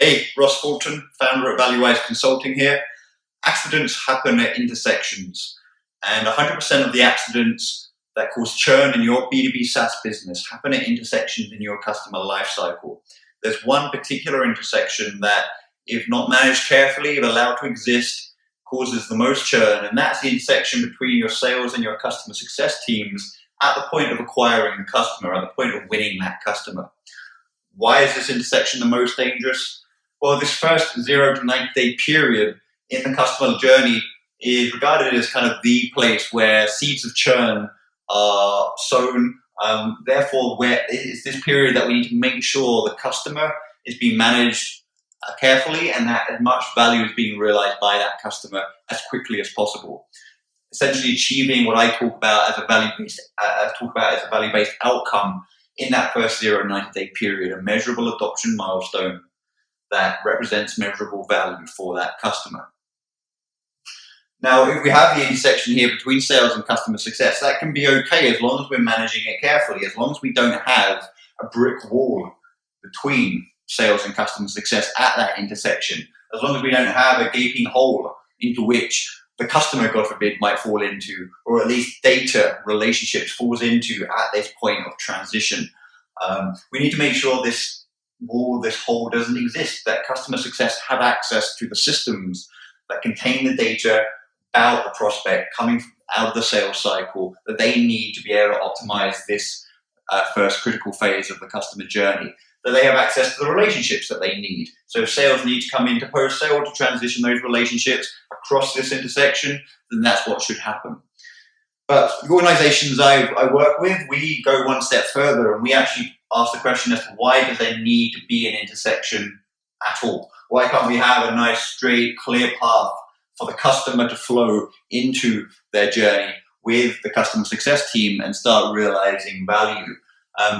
Hey, Ross Fulton, founder at ValueWise Consulting here. Accidents happen at intersections, and 100% of the accidents that cause churn in your B2B SaaS business happen at intersections in your customer lifecycle. There's one particular intersection that, if not managed carefully, if allowed to exist, causes the most churn, and that's the intersection between your sales and your customer success teams at the point of acquiring the customer, at the point of winning that customer. Why is this intersection the most dangerous? Well, this first 0 to 90-day period in the customer journey is regarded as kind of the place where seeds of churn are sown. Therefore, where it's this period that we need to make sure the customer is being managed carefully and that as much value is being realized by that customer as quickly as possible. Essentially achieving what I talk about as a value-based outcome in that first 0 to 90-day period, a measurable adoption milestone that represents measurable value for that customer. Now, if we have the intersection here between sales and customer success, that can be okay as long as we're managing it carefully, as long as we don't have a brick wall between sales and customer success at that intersection, as long as we don't have a gaping hole into which the customer, God forbid, might fall into, or at least data relationships falls into at this point of transition. We need to make sure this hole doesn't exist, that customer success have access to the systems that contain the data about the prospect coming out of the sales cycle that they need to be able to optimize this first critical phase of the customer journey, that they have access to the relationships that they need. So if sales need to come into post-sale to transition those relationships across this intersection, then that's what should happen. But the organizations I work with, we go one step further and we actually ask the question as to why does there need to be an intersection at all? Why can't we have a nice, straight, clear path for the customer to flow into their journey with the customer success team and start realizing value?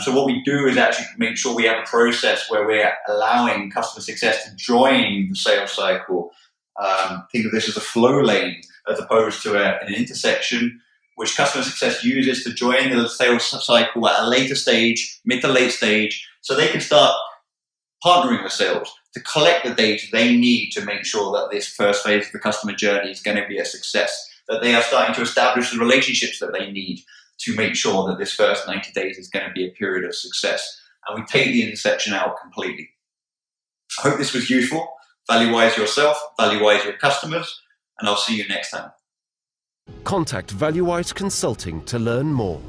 So what we do is actually make sure we have a process where we're allowing customer success to join the sales cycle. Think of this as a flow lane as opposed to an intersection, which customer success uses to join the sales cycle at a later stage, mid to late stage, so they can start partnering with sales to collect the data they need to make sure that this first phase of the customer journey is going to be a success, that they are starting to establish the relationships that they need to make sure that this first 90 days is going to be a period of success. And we take the intersection out completely. I hope this was useful. ValueWise yourself, ValueWise your customers, and I'll see you next time. Contact ValueWise Consulting to learn more.